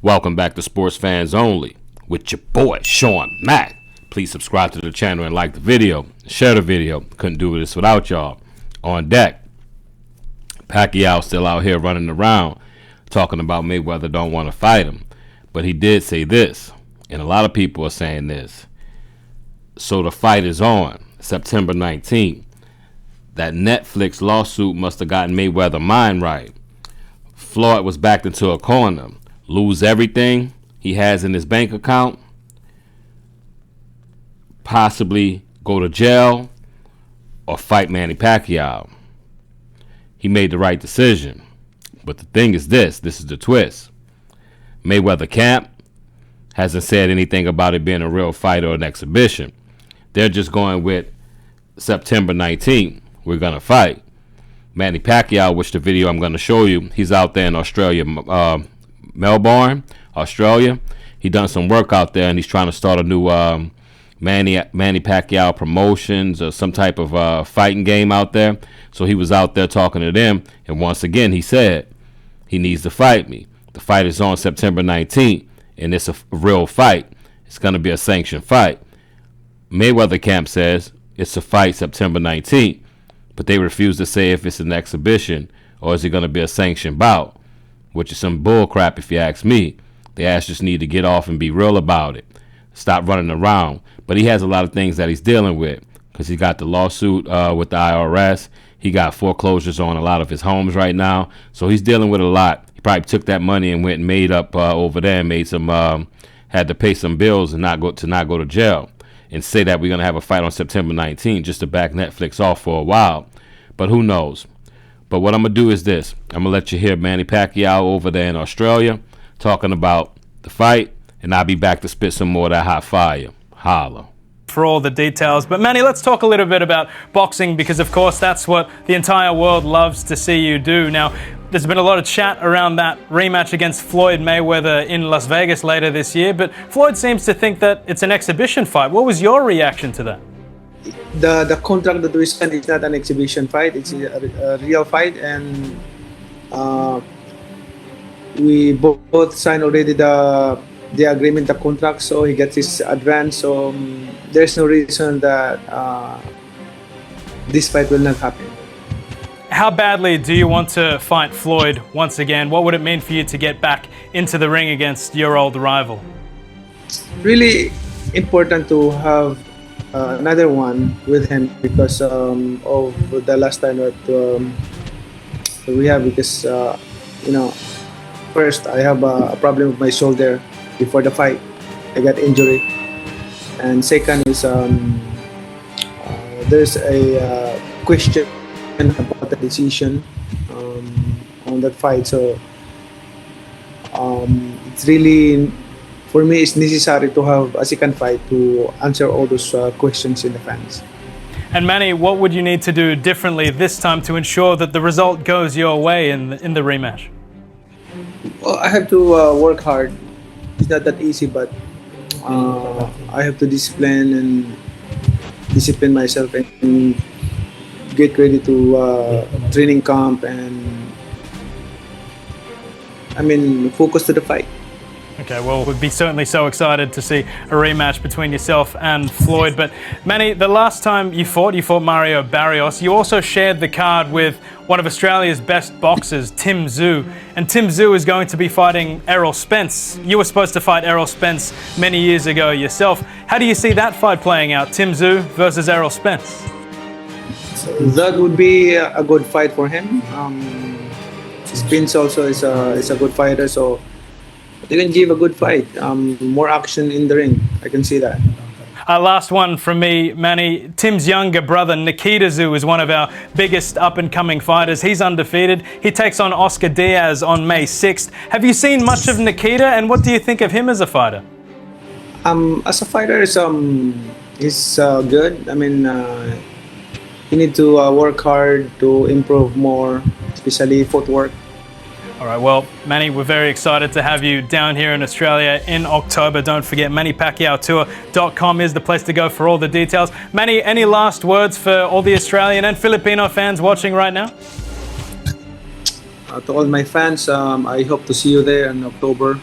Welcome back to Sports Fans Only with your boy Sean Mack. Please subscribe to the channel and like the video. Share the video. Couldn't do this without y'all. On deck, Pacquiao still out here running around talking about Mayweather don't want to fight him. But he did say this, and a lot of people are saying this. So the fight is on September 19th. That Netflix lawsuit must have gotten Mayweather's mind right. Floyd was backed into a corner. Lose everything he has in his bank account, possibly go to jail, or fight Manny Pacquiao. He made the right decision. But the thing is this is the twist. Mayweather camp hasn't said anything about it being a real fight or an exhibition. They're just going with September 19th, we're going to fight. Manny Pacquiao, which the video I'm going to show you, he's out there in Australia, Melbourne, Australia. He done some work out there, and he's trying to start a new Manny Pacquiao promotions or some type of fighting game out there. So he was out there talking to them, and once again he said he needs to fight me. The fight is on September 19th, and it's a real fight. It's going to be a sanctioned fight. Mayweather camp says it's a fight September 19th, but they refuse to say if it's an exhibition or is it going to be a sanctioned bout, which is some bull crap if you ask me. The ass just need to get off and be real about it. Stop running around. But he has a lot of things that he's dealing with because he got the lawsuit with the IRS. He got foreclosures on a lot of his homes right now. So he's dealing with a lot. He probably took that money and went and made up over there and made some, had to pay some bills and not go to jail. And say that we're going to have a fight on September 19th just to back Netflix off for a while. But who knows? But what I'm going to do is this. I'm going to let you hear Manny Pacquiao over there in Australia talking about the fight, and I'll be back to spit some more of that hot fire. Holla. For all the details. But Manny, let's talk a little bit about boxing because, of course, that's what the entire world loves to see you do. Now, there's been a lot of chat around that rematch against Floyd Mayweather in Las Vegas later this year, but Floyd seems to think that it's an exhibition fight. What was your reaction to that? The contract that we signed is not an exhibition fight. It's a real fight, and we both signed already the agreement, the contract. So he gets his advance. So there's no reason that this fight will not happen. How badly do you want to fight Floyd once again? What would it mean for you to get back into the ring against your old rival? Really important to have another one with him because of the last time that we have, because first I have a problem with my shoulder before the fight. I got injury, and second is there's a question about the decision on that fight. So it's really, for me, it's necessary to have a second fight to answer all those questions in the fans. And Manny, what would you need to do differently this time to ensure that the result goes your way in the rematch? Well, I have to work hard. It's not that easy, but I have to discipline myself and get ready to training camp and focus to the fight. Okay, well, we'd be certainly so excited to see a rematch between yourself and Floyd. But Manny, the last time you fought Mario Barrios. You also shared the card with one of Australia's best boxers, Tim Tszyu. And Tim Tszyu is going to be fighting Errol Spence. You were supposed to fight Errol Spence many years ago yourself. How do you see that fight playing out, Tim Tszyu versus Errol Spence? So that would be a good fight for him. Spence also is a good fighter, so they can give a good fight. More action in the ring. I can see that. Last one from me, Manny. Tim's younger brother, Nikita Tszyu, is one of our biggest up-and-coming fighters. He's undefeated. He takes on Oscar Diaz on May 6th. Have you seen much of Nikita, and what do you think of him as a fighter? As a fighter, he's good. You need to work hard to improve more, especially footwork. All right, well, Manny, we're very excited to have you down here in Australia in October. Don't forget, MannyPacquiaoTour.com is the place to go for all the details. Manny, any last words for all the Australian and Filipino fans watching right now? To all my fans, I hope to see you there in October.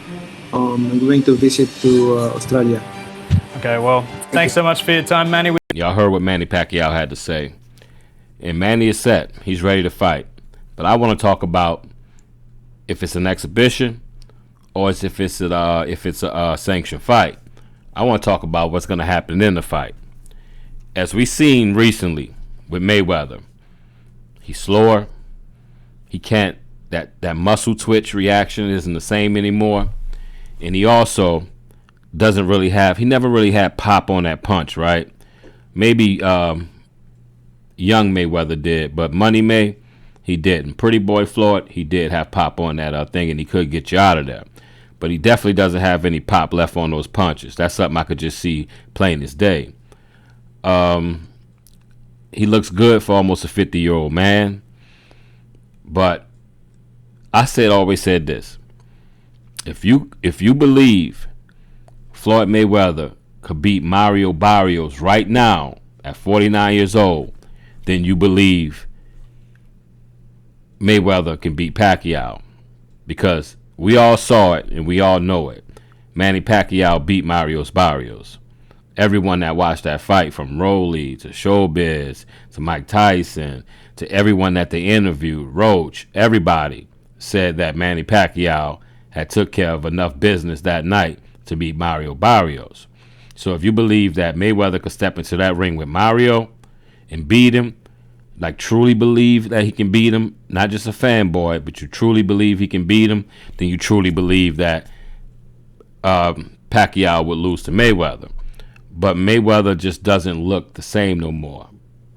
I'm going to visit to Australia. Okay, well, thanks so much for your time, Manny. Y'all heard what Manny Pacquiao had to say. And Manny is set. He's ready to fight. But I want to talk about if it's an exhibition or if it's a sanctioned fight. I want to talk about what's going to happen in the fight. As we've seen recently with Mayweather, he's slower. He can't, that muscle twitch reaction isn't the same anymore. And he also he never really had pop on that punch, right? Maybe young Mayweather did, but Money May, he didn't. Pretty Boy Floyd, he did have pop on that thing, and he could get you out of there. But he definitely doesn't have any pop left on those punches. That's something I could just see plain as day. He looks good for almost a 50-year-old man. But always said this. If you believe Floyd Mayweather could beat Mario Barrios right now at 49 years old, then you believe Mayweather can beat Pacquiao. Because we all saw it and we all know it. Manny Pacquiao beat Mario Barrios. Everyone that watched that fight, from Rolly to Showbiz to Mike Tyson to everyone that they interviewed, Roach, everybody said that Manny Pacquiao had took care of enough business that night to beat Mario Barrios. So if you believe that Mayweather could step into that ring with Mario and beat him, like truly believe that he can beat him, not just a fanboy, but you truly believe he can beat him, then you truly believe that Pacquiao would lose to Mayweather. But Mayweather just doesn't look the same no more.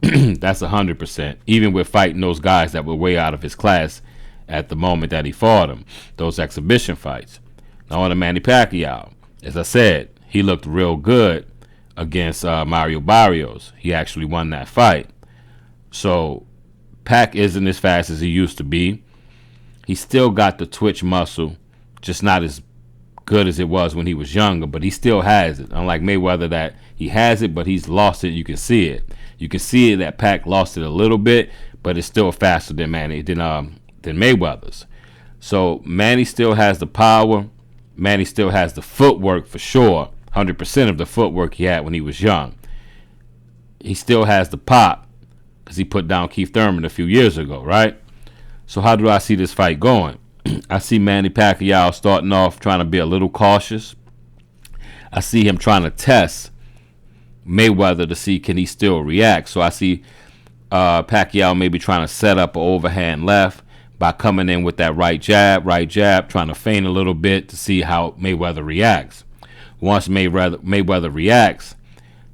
That's 100%. Even with fighting those guys that were way out of his class at the moment that he fought him, those exhibition fights. Now on to Manny Pacquiao. As I said, he looked real good against Mario Barrios. He actually won that fight. So Pac isn't as fast as he used to be. He still got the twitch muscle, just not as good as it was when he was younger, but he still has it. Unlike Mayweather, that he has it, but he's lost it. You can see it. You can see that Pac lost it a little bit, but it's still faster than Mayweather's. So Manny still has the power. Manny still has the footwork for sure. 100% of the footwork he had when he was young. He still has the pop because he put down Keith Thurman a few years ago, right? So how do I see this fight going? I see Manny Pacquiao starting off trying to be a little cautious. I see him trying to test Mayweather to see can he still react. So I see Pacquiao maybe trying to set up an overhand left by coming in with that right jab, trying to feint a little bit to see how Mayweather reacts. Once Mayweather reacts,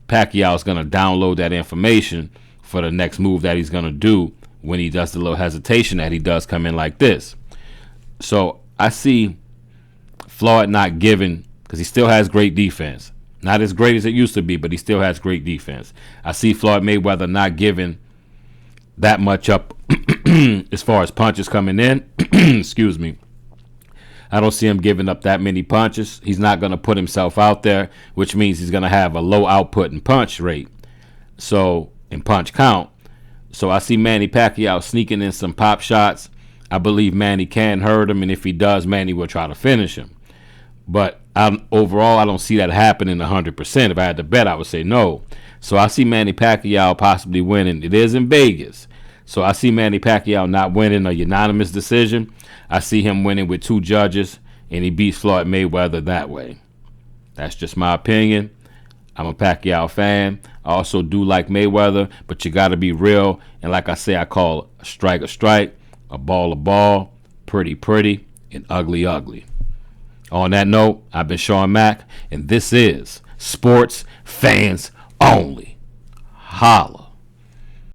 Pacquiao's going to download that information for the next move that he's going to do when he does the little hesitation that he does come in like this. So I see Floyd not giving, because he still has great defense. Not as great as it used to be, but he still has great defense. I see Floyd Mayweather not giving that much up as far as punches coming in. Excuse me. I don't see him giving up that many punches. He's not going to put himself out there, which means he's going to have a low output in punch rate. So, in punch count. So I see Manny Pacquiao sneaking in some pop shots. I believe Manny can hurt him, and if he does, Manny will try to finish him. But overall, I don't see that happening 100%. If I had to bet, I would say no. So I see Manny Pacquiao possibly winning. It is in Vegas. So I see Manny Pacquiao not winning a unanimous decision. I see him winning with 2 judges, and he beats Floyd Mayweather that way. That's just my opinion. I'm a Pacquiao fan. I also do like Mayweather, but you got to be real. And like I say, I call a strike, a ball, pretty, and ugly. On that note, I've been Sean Mack, and this is Sports Fans Only. Holla.